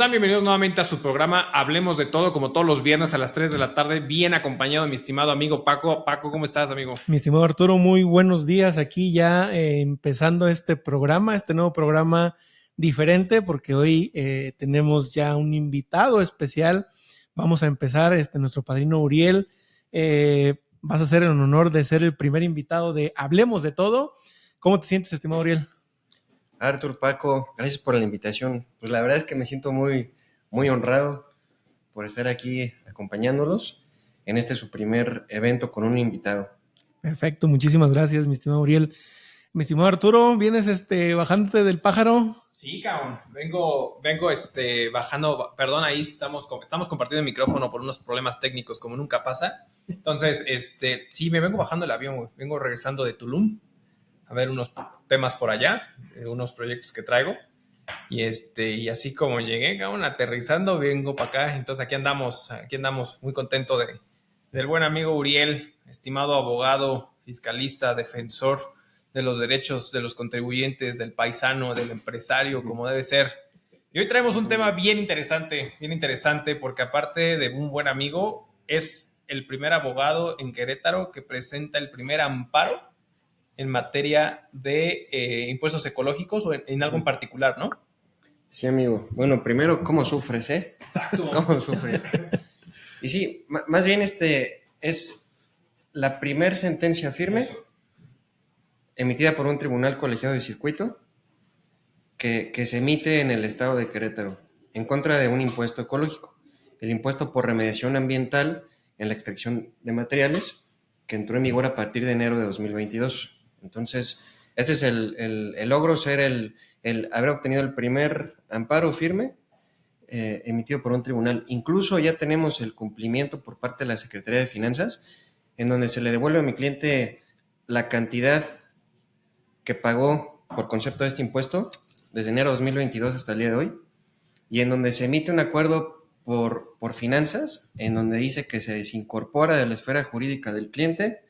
están? Bienvenidos nuevamente a su programa Hablemos de Todo, como todos los viernes a las 3 de la tarde, bien acompañado de mi estimado amigo Paco. Paco, ¿cómo estás, amigo? Mi estimado Arturo, muy buenos días. Aquí ya empezando este programa, este nuevo programa diferente, porque hoy tenemos ya un invitado especial. Vamos a empezar, nuestro padrino Uriel. Vas a ser en honor de ser el primer invitado de Hablemos de Todo. ¿Cómo te sientes, estimado Uriel? Artur, Paco, gracias por la invitación. Pues la verdad es que me siento muy honrado por estar aquí acompañándolos en su primer evento con un invitado. Perfecto, muchísimas gracias, mi estimado Uriel. Mi estimado Arturo, ¿vienes bajándote del pájaro? Sí, cabrón. Vengo bajando. Perdón, ahí estamos compartiendo el micrófono por unos problemas técnicos, como nunca pasa. Entonces, sí, me vengo bajando el avión, güey. Vengo regresando de Tulum a ver unos temas por allá, unos proyectos que traigo. Y así como llegué, cabrón, aterrizando, vengo para acá. Entonces aquí andamos muy contento del buen amigo Uriel, estimado abogado, fiscalista, defensor de los derechos de los contribuyentes, del paisano, del empresario, como debe ser. Y hoy traemos un tema bien interesante, porque aparte de un buen amigo, es el primer abogado en Querétaro que presenta el primer amparo en materia de impuestos ecológicos o en algo en particular, ¿no? Sí, amigo. Bueno, primero, ¿cómo sufres, Exacto. ¿Cómo sufres? Y sí, más bien es la primer sentencia firme emitida por un tribunal colegiado de circuito que se emite en el estado de Querétaro en contra de un impuesto ecológico, el impuesto por remediación ambiental en la extracción de materiales, que entró en vigor a partir de enero de 2022. Entonces, ese es el logro, ser el haber obtenido el primer amparo firme emitido por un tribunal. Incluso ya tenemos el cumplimiento por parte de la Secretaría de Finanzas, en donde se le devuelve a mi cliente la cantidad que pagó por concepto de este impuesto desde enero de 2022 hasta el día de hoy, y en donde se emite un acuerdo por finanzas, en donde dice que se desincorpora de la esfera jurídica del cliente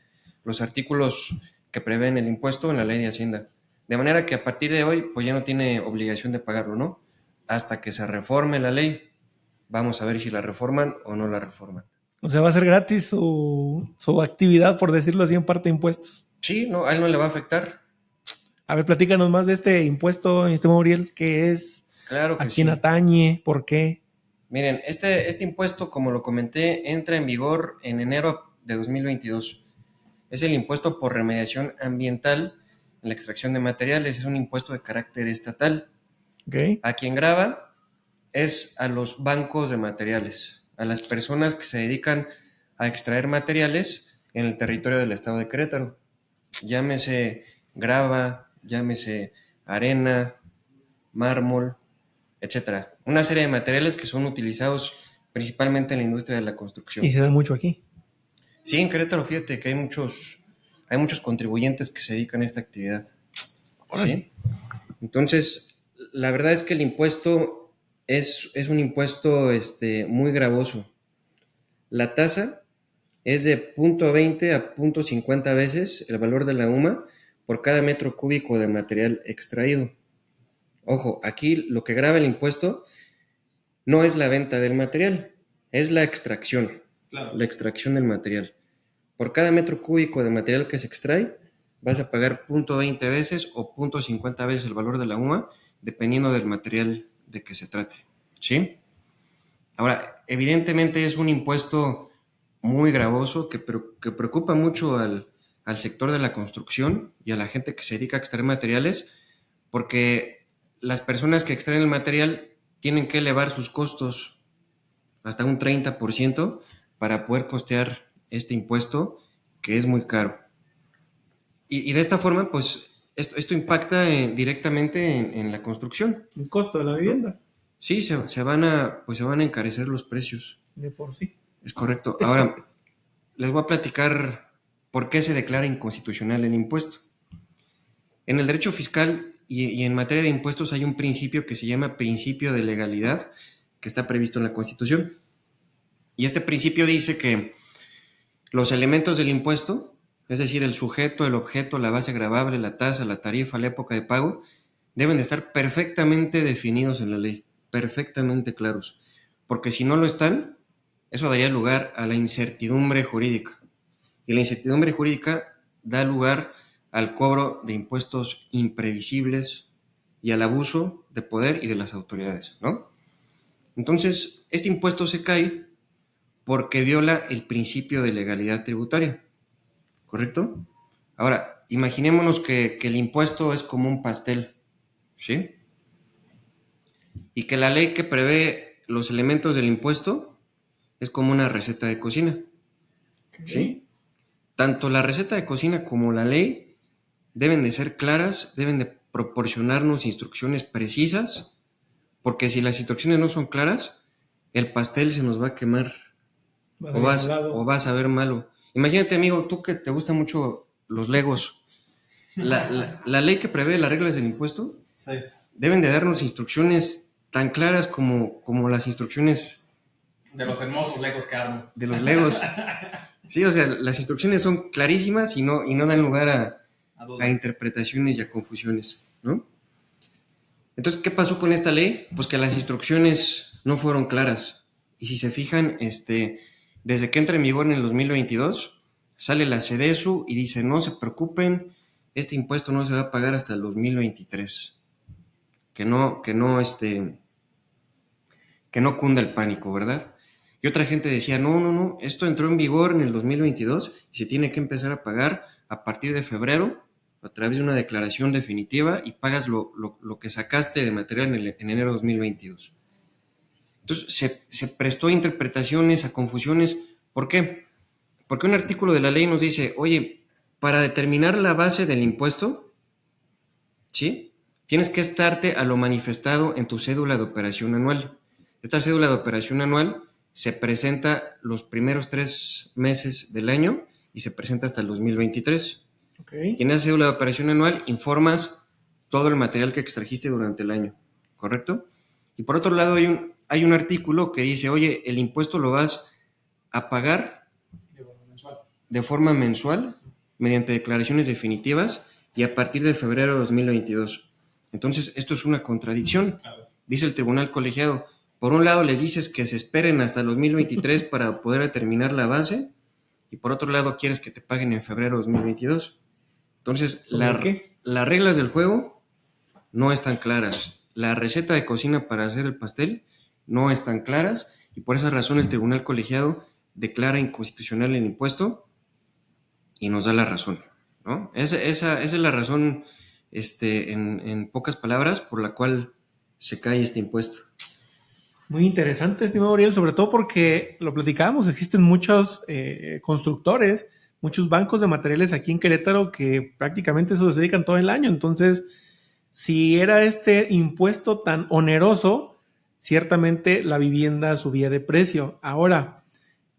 los artículos que prevén el impuesto en la ley de Hacienda. De manera que a partir de hoy, pues ya no tiene obligación de pagarlo, ¿no? Hasta que se reforme la ley. Vamos a ver si la reforman o no la reforman. O sea, va a ser gratis su actividad, por decirlo así, en parte de impuestos. Sí, no, a él no le va a afectar. A ver, platícanos más de este impuesto, Uriel, ¿qué es? Claro que ¿A quién sí. atañe? ¿Por qué? Miren, este impuesto, como lo comenté, entra en vigor en enero de 2022. Es el impuesto por remediación ambiental en la extracción de materiales. Es un impuesto de carácter estatal. Okay. A quien grava es a los bancos de materiales, a las personas que se dedican a extraer materiales en el territorio del estado de Querétaro. Llámese grava, llámese arena, mármol, etcétera. Una serie de materiales que son utilizados principalmente en la industria de la construcción. Y se da mucho aquí. Sí, en Querétaro, fíjate que hay muchos contribuyentes que se dedican a esta actividad. ¿Sí? Entonces, la verdad es que el impuesto es un impuesto muy gravoso. La tasa es de 0.20 a 0.50 veces el valor de la UMA por cada metro cúbico de material extraído. Ojo, aquí lo que grava el impuesto no es la venta del material, es la extracción. Claro. La extracción del material. Por cada metro cúbico de material que se extrae, vas a pagar 0.20 veces o 0.50 veces el valor de la UMA, dependiendo del material de que se trate. ¿Sí? Ahora, evidentemente es un impuesto muy gravoso que preocupa mucho al sector de la construcción y a la gente que se dedica a extraer materiales, porque las personas que extraen el material tienen que elevar sus costos hasta un 30% para poder costear este impuesto, que es muy caro. Y de esta forma, pues, esto impacta directamente en la construcción. El costo de la vivienda. ¿No? Sí, se van a encarecer los precios. De por sí. Es correcto. Ahora, les voy a platicar por qué se declara inconstitucional el impuesto. En el derecho fiscal y en materia de impuestos hay un principio que se llama principio de legalidad, que está previsto en la Constitución. Y este principio dice que los elementos del impuesto, es decir, el sujeto, el objeto, la base gravable, la tasa, la tarifa, la época de pago, deben de estar perfectamente definidos en la ley. perfectamente claros, porque si no lo están, eso daría lugar a la incertidumbre jurídica. Y la incertidumbre jurídica da lugar al cobro de impuestos imprevisibles y al abuso de poder y de las autoridades, ¿no? Entonces, este impuesto se cae porque viola el principio de legalidad tributaria, ¿correcto? Ahora, imaginémonos que el impuesto es como un pastel, ¿sí? Y que la ley que prevé los elementos del impuesto es como una receta de cocina, ¿sí? Tanto la receta de cocina como la ley deben de ser claras, deben de proporcionarnos instrucciones precisas, porque si las instrucciones no son claras, el pastel se nos va a quemar o va a saber malo. Imagínate, amigo, tú que te gustan mucho los Legos, la ley que prevé las reglas del impuesto Sí. deben de darnos instrucciones tan claras como las instrucciones De los hermosos Legos que armo. de los Legos. Sí, o sea, las instrucciones son clarísimas y no dan lugar a interpretaciones y a confusiones, ¿no? Entonces, ¿qué pasó con esta ley? Pues que las instrucciones no fueron claras. Y si se fijan, desde que entra en vigor en el 2022, sale la CEDESU y dice, no se preocupen, este impuesto no se va a pagar hasta el 2023. Que no cunda el pánico, ¿verdad? Y otra gente decía, no, esto entró en vigor en el 2022 y se tiene que empezar a pagar a partir de febrero a través de una declaración definitiva y pagas lo que sacaste de material en enero de 2022. Entonces se prestó a interpretaciones, a confusiones. ¿Por qué? Porque un artículo de la ley nos dice, oye, para determinar la base del impuesto, ¿sí?, tienes que estarte a lo manifestado en tu cédula de operación anual. Esta cédula de operación anual se presenta los primeros 3 meses del año y se presenta hasta el 2023. Okay. Y en esa cédula de operación anual informas todo el material que extrajiste durante el año, ¿correcto? Y por otro lado hay un artículo que dice, oye, el impuesto lo vas a pagar de forma mensual mediante declaraciones definitivas y a partir de febrero de 2022. Entonces, esto es una contradicción. Dice el tribunal colegiado, por un lado les dices que se esperen hasta el 2023 para poder determinar la base y por otro lado quieres que te paguen en febrero de 2022. Entonces, las reglas del juego no están claras. La receta de cocina para hacer el pastel no están claras y por esa razón el tribunal colegiado declara inconstitucional el impuesto y nos da la razón, ¿no? Esa es la razón, en pocas palabras, por la cual se cae este impuesto. Muy interesante, estimado Ariel, sobre todo porque lo platicábamos, existen muchos constructores, muchos bancos de materiales aquí en Querétaro que prácticamente eso se dedican todo el año. Entonces, si era este impuesto tan oneroso, ciertamente la vivienda subía de precio. Ahora,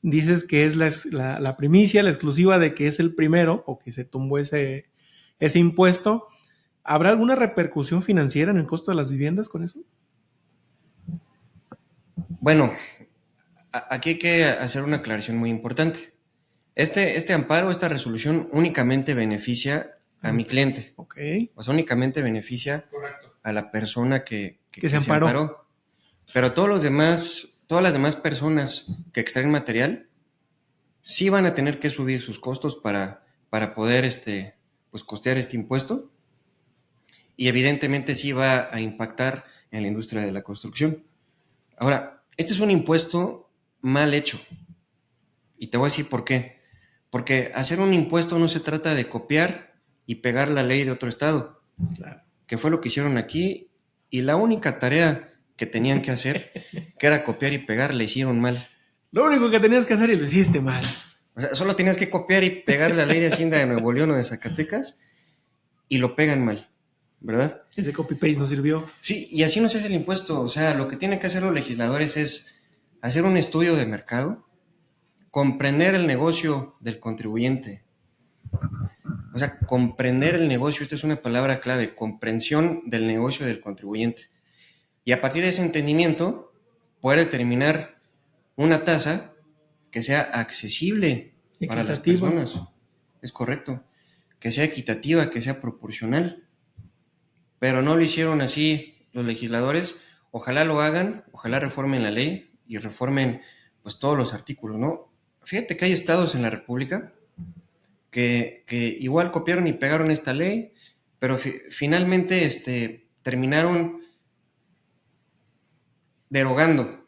dices que es la primicia, la exclusiva de que es el primero o que se tumbó ese impuesto. ¿Habrá alguna repercusión financiera en el costo de las viviendas con eso? Bueno, aquí hay que hacer una aclaración muy importante. Este amparo, esta resolución únicamente beneficia a mi cliente. Okay. O sea, únicamente beneficia a la persona que se amparó. Pero todas las demás personas que extraen material sí van a tener que subir sus costos para poder pues costear este impuesto y evidentemente sí va a impactar en la industria de la construcción. Ahora, este es un impuesto mal hecho y te voy a decir por qué. Porque hacer un impuesto no se trata de copiar y pegar la ley de otro estado, Claro. Que fue lo que hicieron aquí y la única tarea que tenían que hacer, que era copiar y pegar, le hicieron mal. Lo único que tenías que hacer y lo hiciste mal. O sea, solo tenías que copiar y pegar la ley de Hacienda de Nuevo León o de Zacatecas y lo pegan mal, ¿verdad? Ese copy-paste no sirvió. Sí, y así no se hace el impuesto. O sea, lo que tienen que hacer los legisladores es hacer un estudio de mercado, comprender el negocio del contribuyente. O sea, comprender el negocio, esta es una palabra clave, comprensión del negocio del contribuyente. Y a partir de ese entendimiento, poder determinar una tasa que sea accesible para las personas. Es correcto. Que sea equitativa, que sea proporcional. Pero no lo hicieron así los legisladores, ojalá lo hagan, ojalá reformen la ley y reformen pues todos los artículos, ¿no? Fíjate que hay estados en la República que igual copiaron y pegaron esta ley, pero finalmente terminaron derogando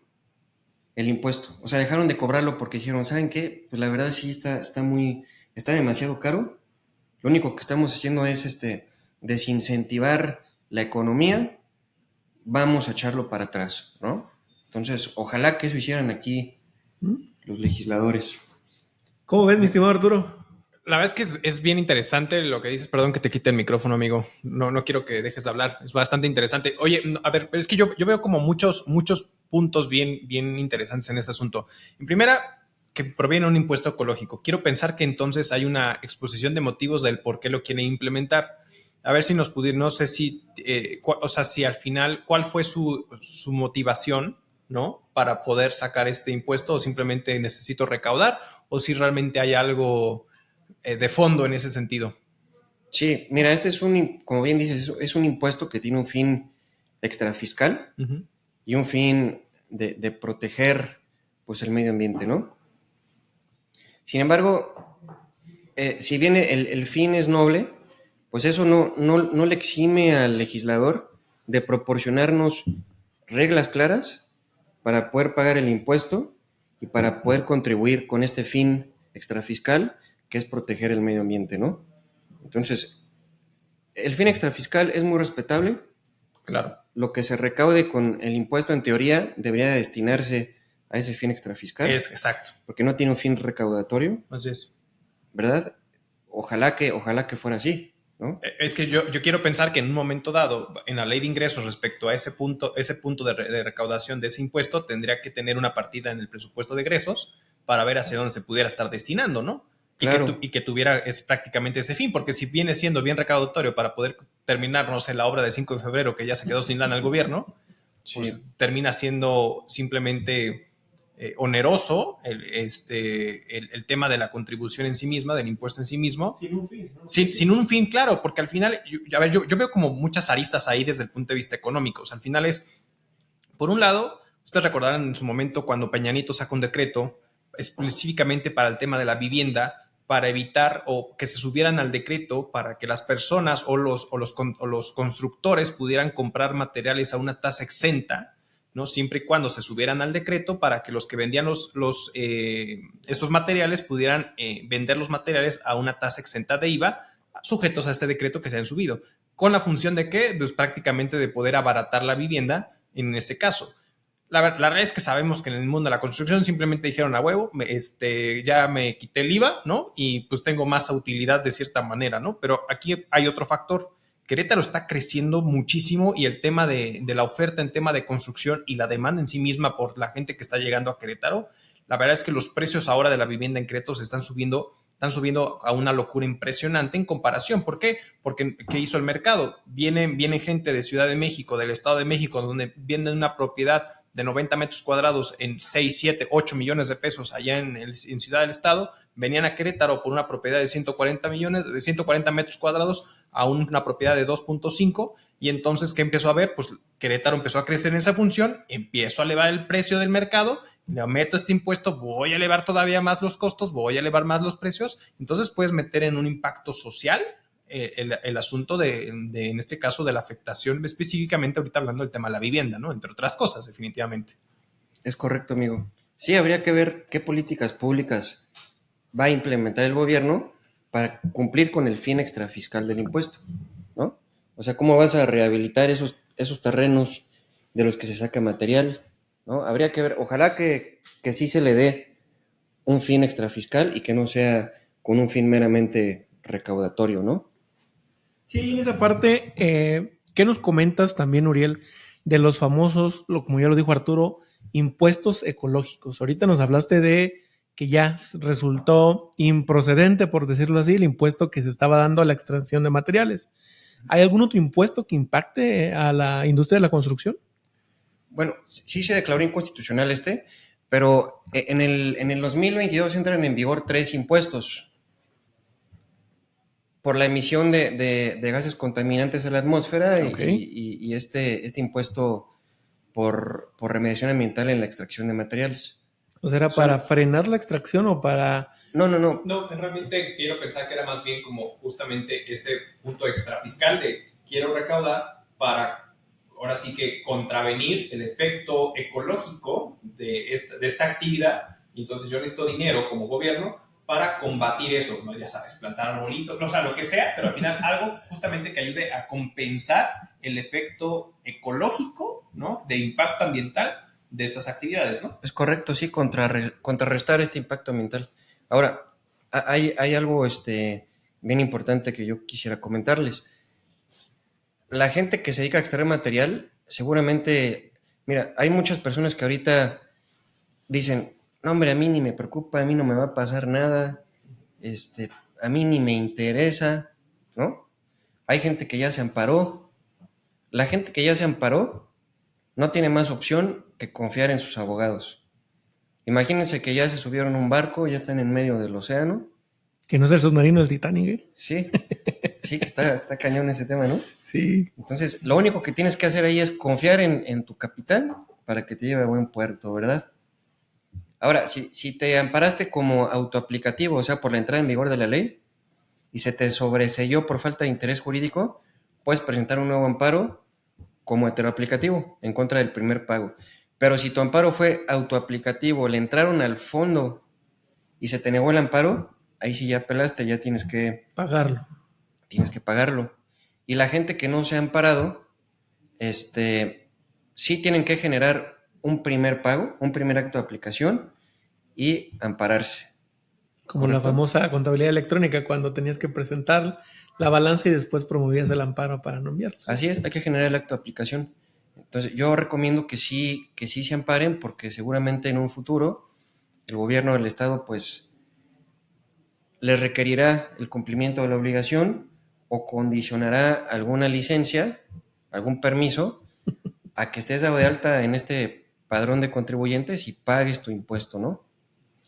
el impuesto. O sea, dejaron de cobrarlo porque dijeron, ¿saben qué? Pues la verdad sí está demasiado caro. Lo único que estamos haciendo es desincentivar la economía, vamos a echarlo para atrás, ¿no? Entonces, ojalá que eso hicieran aquí los legisladores. ¿Cómo ves, mi estimado Arturo? La verdad es que es bien interesante lo que dices. Perdón que te quite el micrófono, amigo. No quiero que dejes de hablar. Es bastante interesante. Oye, a ver, pero es que yo veo como muchos puntos bien interesantes en este asunto. En primera, que proviene un impuesto ecológico. Quiero pensar que entonces hay una exposición de motivos del por qué lo quieren implementar. A ver si nos pudieron, no sé si, o sea, si al final, ¿cuál fue su motivación, ¿no? Para poder sacar este impuesto, o simplemente necesito recaudar, o si realmente hay algo de fondo en ese sentido. Sí, mira, como bien dices, es un impuesto que tiene un fin extrafiscal y un fin de proteger pues el medio ambiente, ¿no? Sin embargo, si bien el fin es noble, pues eso no le exime al legislador de proporcionarnos reglas claras para poder pagar el impuesto y para poder contribuir con este fin extrafiscal que es proteger el medio ambiente, ¿no? Entonces, el fin extrafiscal es muy respetable. Claro. Lo que se recaude con el impuesto, en teoría, debería destinarse a ese fin extrafiscal. Es exacto. Porque no tiene un fin recaudatorio. Así es. ¿Verdad? Ojalá que fuera así, ¿no? Es que yo quiero pensar que en un momento dado, en la ley de ingresos respecto a ese punto de recaudación de ese impuesto, tendría que tener una partida en el presupuesto de egresos para ver hacia dónde se pudiera estar destinando, ¿no? Claro. Y que tuviera prácticamente ese fin, porque si viene siendo bien recaudatorio para poder terminar, no sé, la obra de 5 de febrero, que ya se quedó sin lana el gobierno, Sí. pues termina siendo simplemente oneroso el tema de la contribución en sí misma, del impuesto en sí mismo. Sin un fin, ¿no? Sin un fin, claro, porque al final, yo veo como muchas aristas ahí desde el punto de vista económico. O sea, al final es, por un lado, ustedes recordarán en su momento cuando Peña Nieto saca un decreto específicamente para el tema de la vivienda, para evitar o que se subieran al decreto para que las personas o los constructores pudieran comprar materiales a una tasa exenta, ¿no? Siempre y cuando se subieran al decreto para que los que vendían estos materiales pudieran vender los materiales a una tasa exenta de IVA, sujetos a este decreto que se han subido. ¿Con la función de qué? Pues prácticamente de poder abaratar la vivienda en ese caso. La verdad es que sabemos que en el mundo de la construcción simplemente dijeron a huevo, ya me quité el IVA, ¿no? Y pues tengo más utilidad de cierta manera, ¿no? Pero aquí hay otro factor. Querétaro está creciendo muchísimo y el tema de la oferta en tema de construcción y la demanda en sí misma por la gente que está llegando a Querétaro, la verdad es que los precios ahora de la vivienda en Querétaro se están subiendo a una locura impresionante en comparación. ¿Por qué? Porque ¿qué hizo el mercado? Viene gente de Ciudad de México, del Estado de México, donde venden una propiedad de 90 metros cuadrados en 6, 7, 8 millones de pesos allá en Ciudad del Estado, venían a Querétaro por una propiedad de 140 metros cuadrados a una propiedad de 2.5, y entonces, ¿qué empezó a ver? Pues Querétaro empezó a crecer en esa función, empiezo a elevar el precio del mercado, le meto este impuesto, voy a elevar todavía más los costos, voy a elevar más los precios, entonces puedes meter en un impacto social el asunto en este caso, de la afectación, específicamente ahorita hablando del tema de la vivienda, ¿no? Entre otras cosas, definitivamente. Es correcto, amigo. Sí, habría que ver qué políticas públicas va a implementar el gobierno para cumplir con el fin extrafiscal del impuesto, ¿no? O sea, ¿cómo vas a rehabilitar esos terrenos de los que se saca material, ¿no? Habría que ver, ojalá que sí se le dé un fin extrafiscal y que no sea con un fin meramente recaudatorio, ¿no? Sí, en esa parte, ¿qué nos comentas también, Uriel, de los famosos, como ya lo dijo Arturo, impuestos ecológicos? Ahorita nos hablaste de que ya resultó improcedente, por decirlo así, el impuesto que se estaba dando a la extracción de materiales. ¿Hay algún otro impuesto que impacte a la industria de la construcción? Bueno, sí se declaró inconstitucional pero en el 2022 entran en vigor 3 impuestos por la emisión de gases contaminantes a la atmósfera. Okay. Y este impuesto por remediación ambiental en la extracción de materiales. O sea, ¿era para frenar la extracción o para...? No. No, realmente quiero pensar que era más bien como justamente este punto extrafiscal de quiero recaudar para, ahora sí que contravenir el efecto ecológico de esta actividad. Y entonces yo necesito dinero como gobierno para combatir eso, ¿no? Ya sabes, plantar arbolitos, no, o sea, lo que sea, pero al final algo justamente que ayude a compensar el efecto ecológico, ¿no? De impacto ambiental de estas actividades, ¿no? Es correcto, sí, contrarrestar este impacto ambiental. Ahora, hay algo bien importante que yo quisiera comentarles. La gente que se dedica a extraer material, seguramente, mira, hay muchas personas que ahorita dicen, no, hombre, a mí ni me preocupa, a mí no me va a pasar nada, a mí ni me interesa, ¿no? Hay gente que ya se amparó. La gente que ya se amparó no tiene más opción que confiar en sus abogados. Imagínense que ya se subieron a un barco, ya están en medio del océano. Que no es el submarino del Titanic, ¿eh? Sí, que está cañón ese tema, ¿no? Sí. Entonces, lo único que tienes que hacer ahí es confiar en tu capitán para que te lleve a buen puerto, ¿verdad? Ahora, si te amparaste como autoaplicativo, o sea, por la entrada en vigor de la ley, y se te sobreseyó por falta de interés jurídico, puedes presentar un nuevo amparo como heteroaplicativo en contra del primer pago. Pero si tu amparo fue autoaplicativo, le entraron al fondo y se te negó el amparo, ahí sí ya apelaste, ya tienes que pagarlo. Y la gente que no se ha amparado, sí tienen que generar un primer pago, un primer acto de aplicación y ampararse. Como ¿correcto? La famosa contabilidad electrónica, cuando tenías que presentar la balanza y después promovías el amparo para no enviarlos. Así es, hay que generar el acto de aplicación. Entonces, yo recomiendo que sí se amparen, porque seguramente en un futuro el gobierno del estado, pues, les requerirá el cumplimiento de la obligación o condicionará alguna licencia, algún permiso, a que estés dado de alta en este padrón de contribuyentes y pagues tu impuesto, ¿no?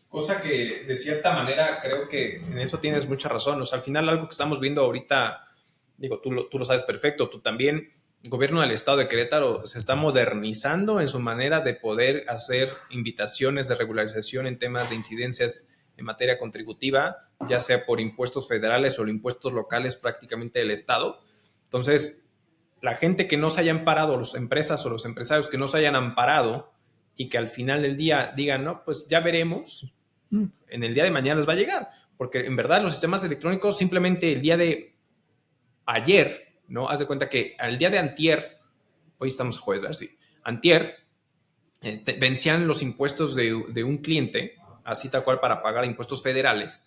Cosa que de cierta manera creo que en eso tienes mucha razón. O sea, al final algo que estamos viendo ahorita, digo, tú lo sabes perfecto, tú también, el gobierno del estado de Querétaro se está modernizando en su manera de poder hacer invitaciones de regularización en temas de incidencias en materia contributiva, ya sea por impuestos federales o impuestos locales prácticamente del estado. Entonces, la gente que no se hayan parado, las empresas o los empresarios que no se hayan amparado y que al final del día digan, no, pues ya veremos, en el día de mañana les va a llegar, porque en verdad los sistemas electrónicos simplemente el día de ayer, ¿no? Haz de cuenta que al día de antier, hoy estamos jueves, ¿verdad? Sí, antier, vencían los impuestos de un cliente, así tal cual para pagar impuestos federales,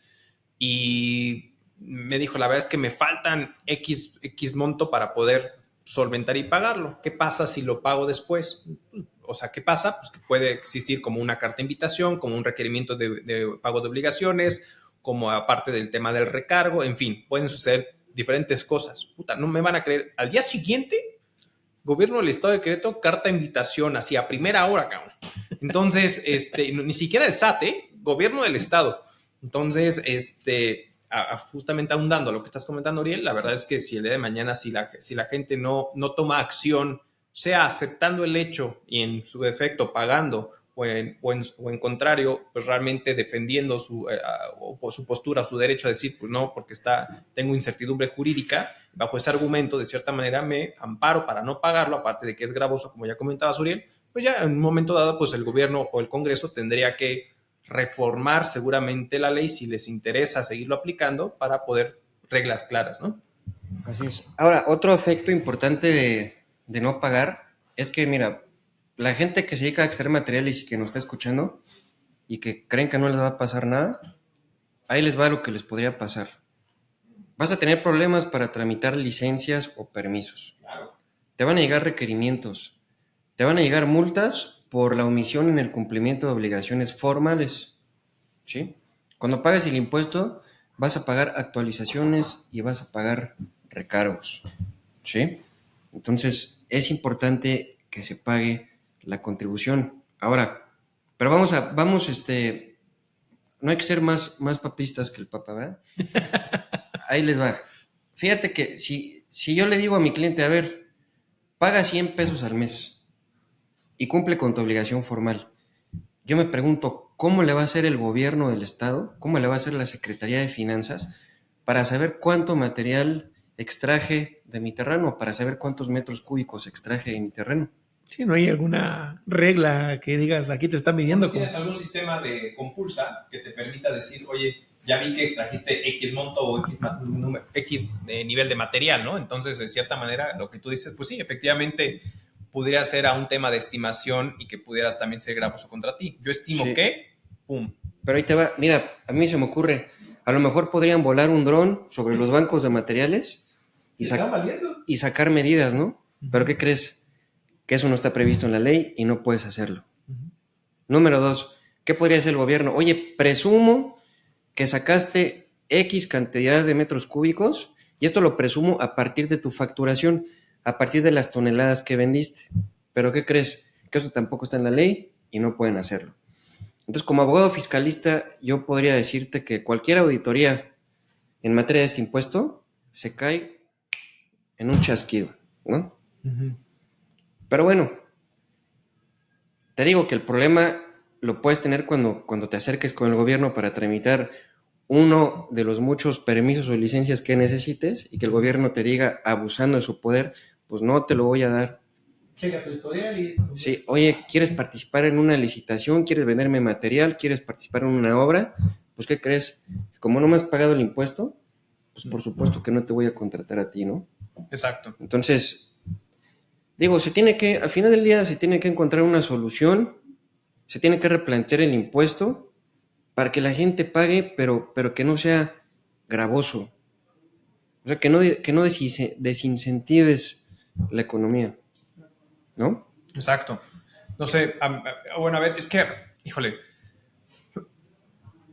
y me dijo, la verdad es que me faltan X monto para poder solventar y pagarlo. ¿Qué pasa si lo pago después? O sea, ¿qué pasa? Pues que puede existir como una carta de invitación, como un requerimiento de pago de obligaciones, como aparte del tema del recargo, en fin, pueden suceder diferentes cosas. Puta, no me van a creer. Al día siguiente, gobierno del estado de Querétaro, carta de invitación, así a primera hora, cabrón. Entonces, ni siquiera el SAT, gobierno del estado. Entonces, justamente ahondando a lo que estás comentando, Uriel, la verdad es que si el día de mañana, si la gente no toma acción, sea aceptando el hecho y en su defecto pagando o en contrario, pues realmente defendiendo su postura, su derecho a decir, pues no, porque tengo incertidumbre jurídica, bajo ese argumento, de cierta manera me amparo para no pagarlo, aparte de que es gravoso, como ya comentabas, Uriel, pues ya en un momento dado, pues el gobierno o el Congreso tendría que reformar seguramente la ley si les interesa seguirlo aplicando para poder reglas claras, ¿no? Así es. Ahora, otro efecto importante de no pagar es que, mira, la gente que se dedica a extraer materiales y que nos está escuchando y que creen que no les va a pasar nada, ahí les va lo que les podría pasar. Vas a tener problemas para tramitar licencias o permisos. Claro. Te van a llegar requerimientos, te van a llegar multas por la omisión en el cumplimiento de obligaciones formales, ¿sí? Cuando pagues el impuesto, vas a pagar actualizaciones y vas a pagar recargos, ¿sí? Entonces, es importante que se pague la contribución. Ahora, pero vamos, no hay que ser más papistas que el Papa, ¿verdad? Ahí les va. Fíjate que si yo le digo a mi cliente, a ver, paga 100 pesos al mes, y cumple con tu obligación formal. Yo me pregunto, ¿cómo le va a hacer el gobierno del estado? ¿Cómo le va a hacer la Secretaría de Finanzas para saber cuánto material extraje de mi terreno, para saber cuántos metros cúbicos extraje de mi terreno? Sí, no hay alguna regla que digas, aquí te están midiendo. ¿No tienes algún sistema de compulsa que te permita decir, oye, ya vi que extrajiste X monto o X nivel de material, ¿no? Entonces, de cierta manera, lo que tú dices, pues sí, efectivamente, pudiera ser a un tema de estimación y que pudieras también ser gravoso contra ti. Yo estimo Sí. que, pum. Pero ahí te va, mira, a mí se me ocurre, a lo mejor podrían volar un dron sobre los bancos de materiales y, y sacar medidas, ¿no? Pero ¿qué crees? Que eso no está previsto en la ley y no puedes hacerlo. Número 2, ¿qué podría hacer el gobierno? Oye, presumo que sacaste X cantidad de metros cúbicos y esto lo presumo a partir de tu facturación, a partir de las toneladas que vendiste. Pero ¿qué crees? Que eso tampoco está en la ley y no pueden hacerlo. Entonces, como abogado fiscalista, yo podría decirte que cualquier auditoría en materia de este impuesto se cae en un chasquido, ¿no? Pero bueno, te digo que el problema lo puedes tener cuando te acerques con el gobierno para tramitar uno de los muchos permisos o licencias que necesites y que el gobierno te diga, abusando de su poder, pues no te lo voy a dar. Checa tu historial y... Sí, oye, ¿quieres participar en una licitación? ¿Quieres venderme material? ¿Quieres participar en una obra? Pues, ¿qué crees? Como no me has pagado el impuesto, pues por supuesto que no te voy a contratar a ti, ¿no? Exacto. Entonces, digo, al final del día se tiene que encontrar una solución, se tiene que replantear el impuesto para que la gente pague, pero que no sea gravoso. O sea, que no desincentives la economía, ¿no? Exacto. No sé, bueno, a ver, es que, híjole,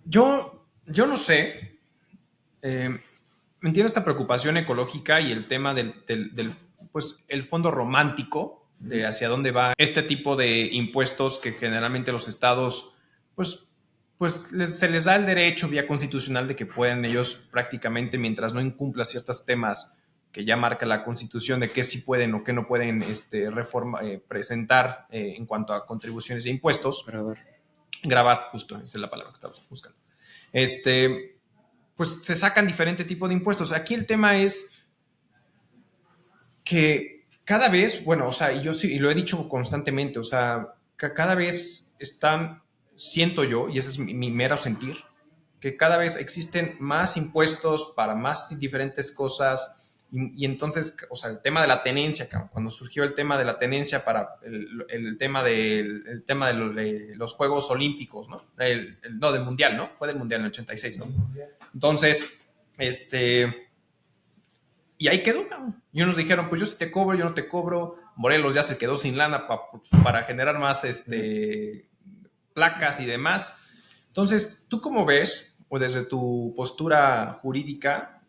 yo no sé, entiendo esta preocupación ecológica y el tema pues, el fondo romántico de hacia dónde va este tipo de impuestos que generalmente los estados, pues se les da el derecho vía constitucional de que pueden ellos prácticamente, mientras no incumpla ciertos temas que ya marca la Constitución de qué sí pueden o qué no pueden presentar en cuanto a contribuciones e impuestos. Grabar, justo, esa es la palabra que estamos buscando. Pues se sacan diferentes tipos de impuestos. Aquí el tema es que cada vez, bueno, o sea, y yo sí, y lo he dicho constantemente, o sea, cada vez siento yo, y ese es mi mero sentir, que cada vez existen más impuestos para más diferentes cosas y entonces, o sea, el tema de la tenencia, cuando surgió el tema de la tenencia para el tema de los Juegos Olímpicos, ¿no? No, del Mundial, ¿no? Fue del Mundial en el 86, ¿no? Entonces, y ahí quedó, ¿no? Y unos dijeron, pues yo sí te cobro, yo no te cobro. Morelos ya se quedó sin lana para generar más placas y demás. Entonces, ¿tú cómo ves, o desde tu postura jurídica,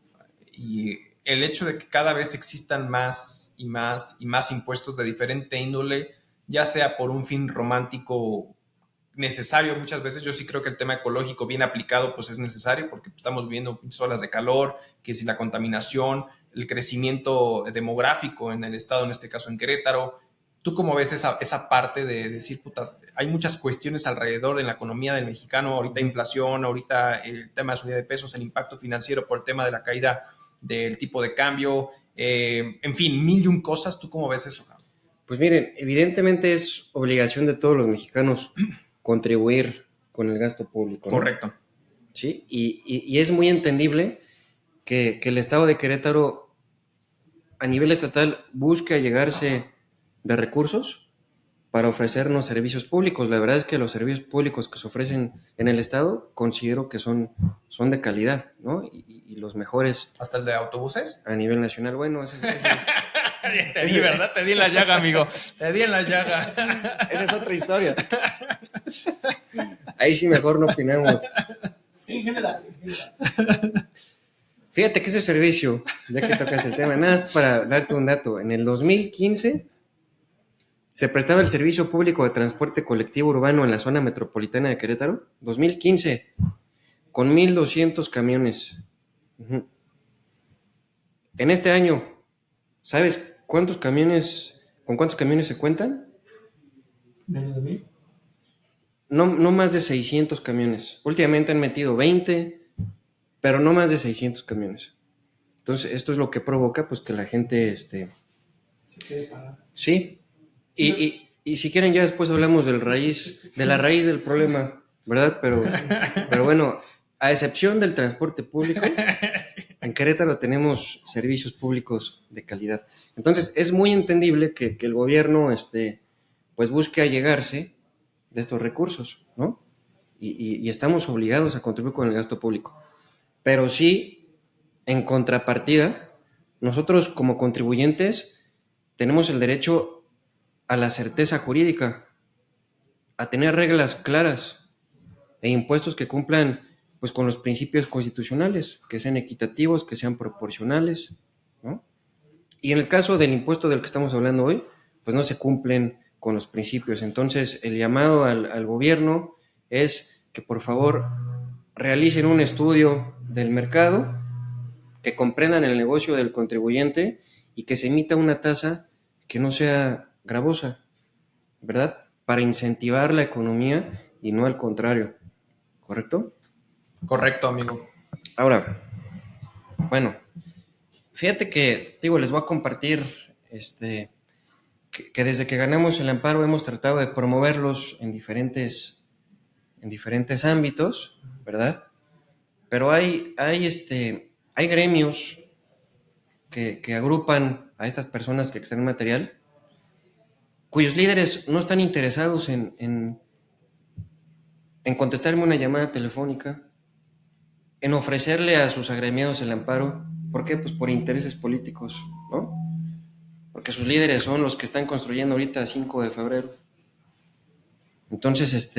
y el hecho de que cada vez existan más y más y más impuestos de diferente índole, ya sea por un fin romántico necesario muchas veces? Yo sí creo que el tema ecológico bien aplicado pues es necesario porque estamos viviendo olas de calor, que si la contaminación, el crecimiento demográfico en el estado, en este caso en Querétaro. ¿Tú cómo ves esa parte de decir, puta, hay muchas cuestiones alrededor en la economía del mexicano, ahorita inflación, ahorita el tema de subida de pesos, el impacto financiero por el tema de la caída del tipo de cambio, en fin, mil y un cosas? ¿Tú cómo ves eso? Pues miren, evidentemente es obligación de todos los mexicanos contribuir con el gasto público, ¿no? Correcto. Sí, y es muy entendible que el estado de Querétaro a nivel estatal busque allegarse de recursos para ofrecernos servicios públicos. La verdad es que los servicios públicos que se ofrecen en el estado considero que son de calidad, ¿no? Y los mejores. ¿Hasta el de autobuses? A nivel nacional, bueno, ese te di, ¿verdad? Te di en la llaga, amigo. Te di en la llaga. Esa es otra historia. Ahí sí mejor no opinamos. Sí, en general. Fíjate que ese servicio, ya que tocas el tema, nada más para darte un dato, en el 2015 se prestaba el servicio público de transporte colectivo urbano en la zona metropolitana de Querétaro, 2015, con 1,200 camiones. Uh-huh. En este año, ¿sabes con cuántos camiones se cuentan? ¿Menos de 1000? No más de 600 camiones. Últimamente han metido 20, pero no más de 600 camiones. Entonces, esto es lo que provoca, pues, que la gente, Se quede parada. sí. Y si quieren, ya después hablamos de la raíz del problema, ¿verdad? Pero bueno, a excepción del transporte público, en Querétaro tenemos servicios públicos de calidad. Entonces, es muy entendible que el gobierno, pues, busque allegarse de estos recursos, ¿no? Y estamos obligados a contribuir con el gasto público. Pero sí, en contrapartida, nosotros como contribuyentes tenemos el derecho a la certeza jurídica, a tener reglas claras e impuestos que cumplan, pues, con los principios constitucionales, que sean equitativos, que sean proporcionales, ¿no? Y en el caso del impuesto del que estamos hablando hoy, pues no se cumplen con los principios. Entonces, el llamado al gobierno es que por favor realicen un estudio del mercado, que comprendan el negocio del contribuyente y que se emita una tasa que no sea gravosa, ¿verdad? Para incentivar la economía y no al contrario, ¿correcto? Correcto, amigo. Ahora, bueno, fíjate que, digo, les voy a compartir que desde que ganamos el amparo hemos tratado de promoverlos en diferentes ámbitos, ¿verdad? Pero hay gremios que agrupan a estas personas que extraen material, cuyos líderes no están interesados en contestarme una llamada telefónica, en ofrecerle a sus agremiados el amparo. ¿Por qué? Pues por intereses políticos, ¿no? Porque sus líderes son los que están construyendo ahorita 5 de febrero. Entonces,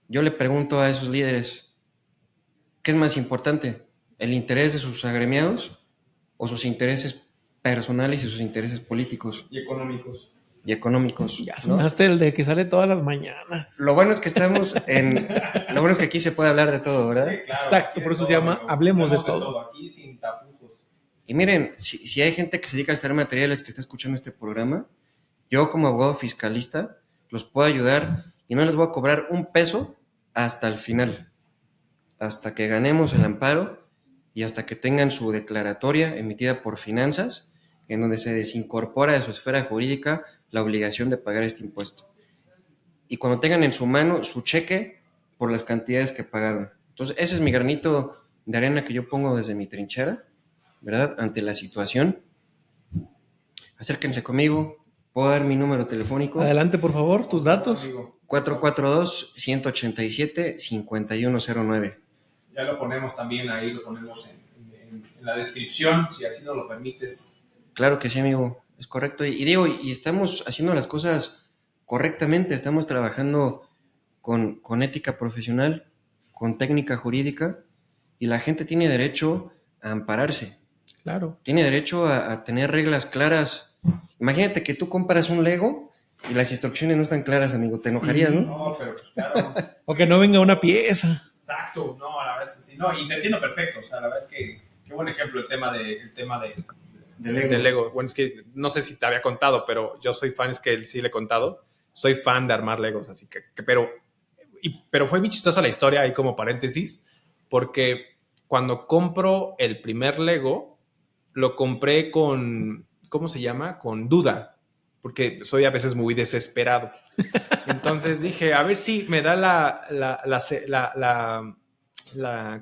yo le pregunto a esos líderes, ¿qué es más importante? ¿El interés de sus agremiados o sus intereses personales y sus intereses políticos Y económicos. y económicos? Ya ¿no? sonaste el de que sale todas las mañanas. Lo bueno es que lo bueno es que aquí se puede hablar de todo, ¿verdad? Sí, claro, Exacto, por eso se llama Hablemos de Todo. Aquí sin tapujos. Y miren, si hay gente que se dedica a extraer materiales que está escuchando este programa, yo como abogado fiscalista los puedo ayudar y no les voy a cobrar un peso hasta el final, hasta que ganemos el amparo y hasta que tengan su declaratoria emitida por finanzas, en donde se desincorpora de su esfera jurídica la obligación de pagar este impuesto. Y cuando tengan en su mano su cheque por las cantidades que pagaron. Entonces, ese es mi granito de arena que yo pongo desde mi trinchera, ¿verdad? Ante la situación. Acérquense conmigo. ¿Puedo dar mi número telefónico? Adelante, por favor, tus datos. 442-187-5109. Ya lo ponemos también ahí, lo ponemos en la descripción, si así nos lo permites. Claro que sí, amigo, es correcto. Y digo, y estamos haciendo las cosas correctamente, estamos trabajando con ética profesional, con técnica jurídica, y la gente tiene derecho a ampararse. Claro. Tiene derecho a tener reglas claras. Imagínate que tú compras un Lego y las instrucciones no están claras, amigo. Te enojarías, ¿no? No, pero pues claro. O que no venga una pieza. Exacto, no, la verdad es que sí. No, y te entiendo perfecto. O sea, la verdad es que qué buen ejemplo el tema de Lego. Bueno, es que no sé si te había contado, pero yo soy fan, es que sí le he contado. Soy fan de armar Legos, así que pero fue muy chistosa la historia ahí como paréntesis, porque cuando compro el primer Lego, lo compré con, ¿cómo se llama? Con duda, porque soy a veces muy desesperado. Entonces dije, a ver si me da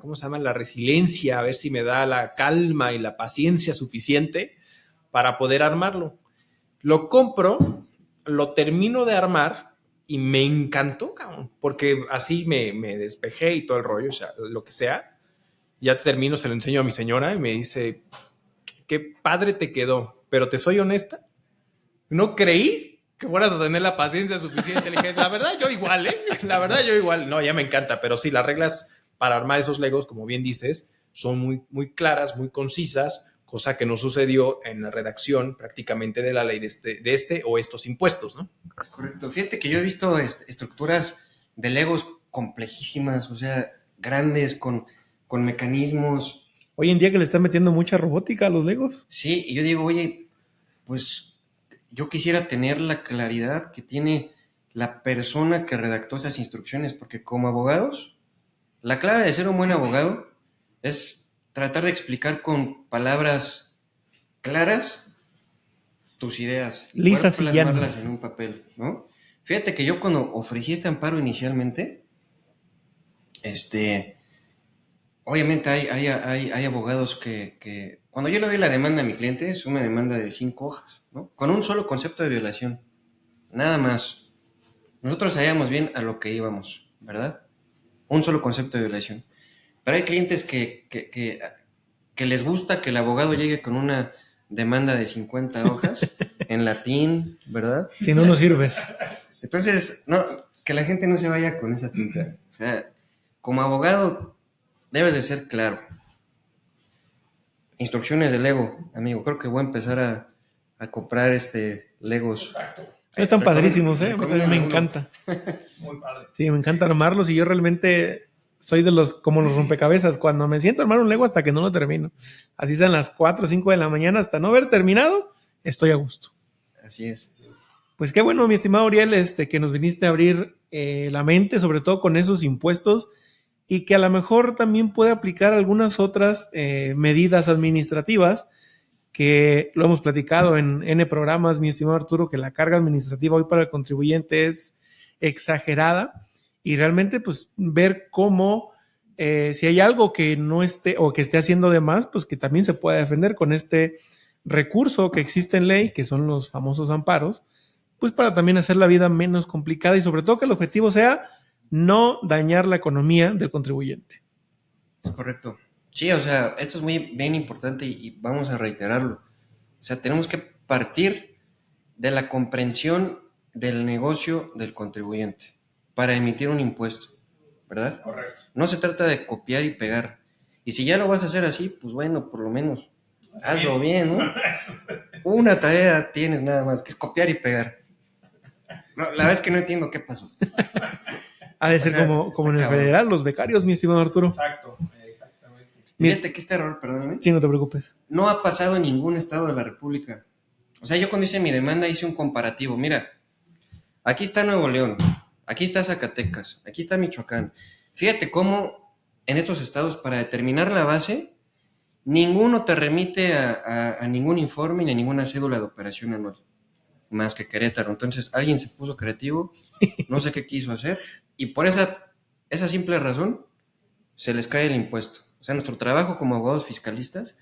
¿cómo se llama? La resiliencia, a ver si me da la calma y la paciencia suficiente para poder armarlo. Lo compro, lo termino de armar y me encantó, cabrón, porque así me despejé y todo el rollo, o sea, lo que sea. Ya termino, se lo enseño a mi señora y me dice, qué padre te quedó, pero te soy honesta, no creí que fueras a tener la paciencia suficiente. Le dije, la verdad yo igual, la verdad yo igual. No, ya me encanta, pero sí, las reglas para armar esos Legos, como bien dices, son muy, muy claras, muy concisas, cosa que no sucedió en la redacción prácticamente de la ley de este o estos impuestos, ¿no? Es correcto. Fíjate que yo he visto estructuras de Legos complejísimas, o sea, grandes, con mecanismos. Hoy en día que le están metiendo mucha robótica a los Legos. Sí, y yo digo, oye, pues yo quisiera tener la claridad que tiene la persona que redactó esas instrucciones, porque como abogados, la clave de ser un buen abogado es tratar de explicar con palabras claras tus ideas y poder Lisas y plasmarlas llanas. en un papel, ¿no? Fíjate que yo cuando ofrecí este amparo inicialmente, obviamente hay abogados que cuando yo le doy la demanda a mi cliente, es una demanda de 5 hojas, ¿no? Con un solo concepto de violación, nada más. Nosotros sabíamos bien a lo que íbamos, ¿verdad? Un solo concepto de violación. Pero hay clientes que les gusta que el abogado llegue con una demanda de 50 hojas en latín, ¿verdad? Si no, no sirves. Entonces, no, que la gente no se vaya con esa finta. O sea, como abogado debes de ser claro. Instrucciones de Lego, amigo. Creo que voy a empezar a comprar Legos. Exacto. Están padrísimos, ¿eh? A mí también me Recomiéndame uno. encanta. Muy padre. Sí, me encanta armarlos y yo realmente soy de como los rompecabezas. Cuando me siento a armar un Lego hasta que no lo termino. Así sean las 4 o 5 de la mañana hasta no haber terminado, estoy a gusto. Así es. Pues qué bueno, mi estimado Uriel, que nos viniste a abrir la mente, sobre todo con esos impuestos, y que a lo mejor también puede aplicar algunas otras medidas administrativas, que lo hemos platicado en N programas, mi estimado Arturo, que la carga administrativa hoy para el contribuyente es exagerada, y realmente pues ver cómo si hay algo que no esté o que esté haciendo de más, pues que también se pueda defender con este recurso que existe en ley, que son los famosos amparos, pues para también hacer la vida menos complicada y sobre todo que el objetivo sea no dañar la economía del contribuyente. Es correcto. Sí, o sea, esto es muy bien importante y vamos a reiterarlo. O sea, tenemos que partir de la comprensión del negocio del contribuyente para emitir un impuesto, ¿verdad? Correcto. No se trata de copiar y pegar. Y si ya lo vas a hacer así, pues bueno, por lo menos hazlo bien, ¿no? Una tarea tienes nada más, que es copiar y pegar. No, la verdad es que no entiendo qué pasó. Ha de ser sea, como en el cabrón. federal, los becarios, mi estimado Arturo. Exacto. Exactamente. Fíjate que este error, perdóname, Sí, no te preocupes. no ha pasado en ningún estado de la República. O sea, yo cuando hice mi demanda hice un comparativo. Mira, aquí está Nuevo León, aquí está Zacatecas, aquí está Michoacán. Fíjate cómo en estos estados, para determinar la base, ninguno te remite a ningún informe ni a ninguna cédula de operación anual, más que Querétaro. Entonces, alguien se puso creativo, no sé qué quiso hacer, y por esa simple razón se les cae el impuesto. O sea, nuestro trabajo como abogados fiscalistas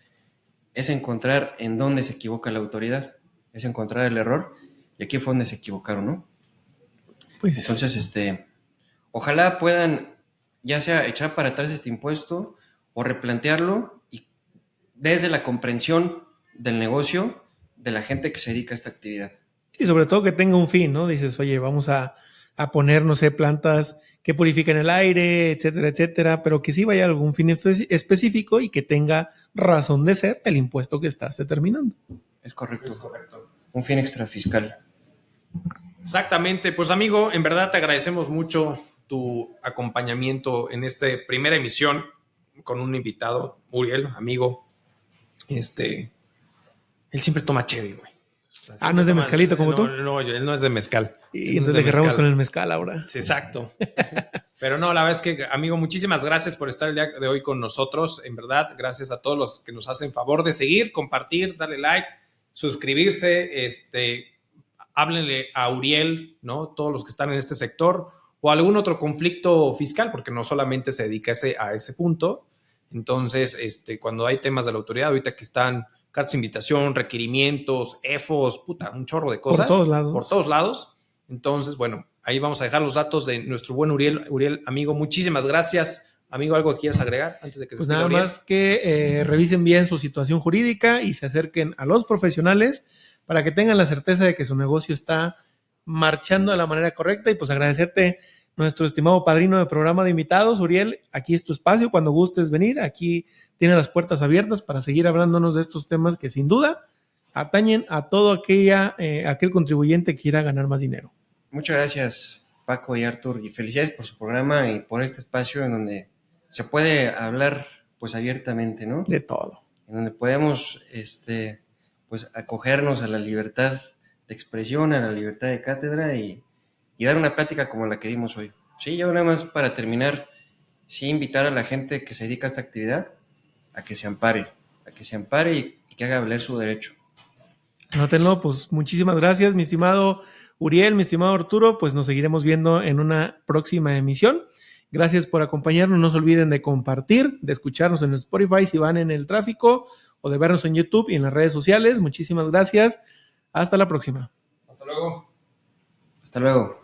es encontrar en dónde se equivoca la autoridad, es encontrar el error, y aquí fue donde se equivocaron, ¿no? Pues, Entonces, ojalá puedan ya sea echar para atrás este impuesto o replantearlo y desde la comprensión del negocio de la gente que se dedica a esta actividad. y sobre todo que tenga un fin, ¿no? Dices, oye, vamos a poner, no sé, plantas que purifiquen el aire, etcétera, etcétera, pero que sí vaya a algún fin específico y que tenga razón de ser el impuesto que estás determinando. Es correcto. Es correcto. Un fin extrafiscal. Exactamente. Pues amigo, en verdad te agradecemos mucho tu acompañamiento en esta primera emisión con un invitado, Uriel, amigo. Él siempre toma chévere, güey. O sea, ¿no es de mezcalito como tú? No, él no es de mezcal. Y entonces le agarramos con el mezcal ahora. Sí, exacto. Pero no, la verdad es que, amigo, muchísimas gracias por estar el día de hoy con nosotros. En verdad, gracias a todos los que nos hacen favor de seguir, compartir, darle like, suscribirse, háblenle a Uriel, ¿no? Todos los que están en este sector o algún otro conflicto fiscal, porque no solamente se dedica a ese punto. Entonces, cuando hay temas de la autoridad, ahorita que están cartas de invitación, requerimientos, EFOS, puta, un chorro de cosas. Por todos lados. Por todos lados. Entonces, bueno, ahí vamos a dejar los datos de nuestro buen Uriel. Uriel, amigo, muchísimas gracias. Amigo, ¿algo que quieras agregar antes de que se Pues despida nada Uriel? más que revisen bien su situación jurídica y se acerquen a los profesionales para que tengan la certeza de que su negocio está marchando de la manera correcta. Y pues agradecerte, nuestro estimado padrino de programa de invitados, Uriel. Aquí es tu espacio, cuando gustes venir. Aquí tiene las puertas abiertas para seguir hablándonos de estos temas que sin duda atañen a todo aquel contribuyente que quiera ganar más dinero. Muchas gracias, Paco y Artur, y felicidades por su programa y por este espacio en donde se puede hablar pues abiertamente, ¿no? De todo. En donde podemos pues acogernos a la libertad de expresión, a la libertad de cátedra y y dar una plática como la que dimos hoy. Sí, yo nada más para terminar, sí invitar a la gente que se dedica a esta actividad a que se ampare y que haga valer su derecho. Anótenlo, pues muchísimas gracias, mi estimado Uriel, mi estimado Arturo, pues nos seguiremos viendo en una próxima emisión. Gracias por acompañarnos, no se olviden de compartir, de escucharnos en Spotify si van en el tráfico o de vernos en YouTube y en las redes sociales. Muchísimas gracias, hasta la próxima. Hasta luego. Hasta luego.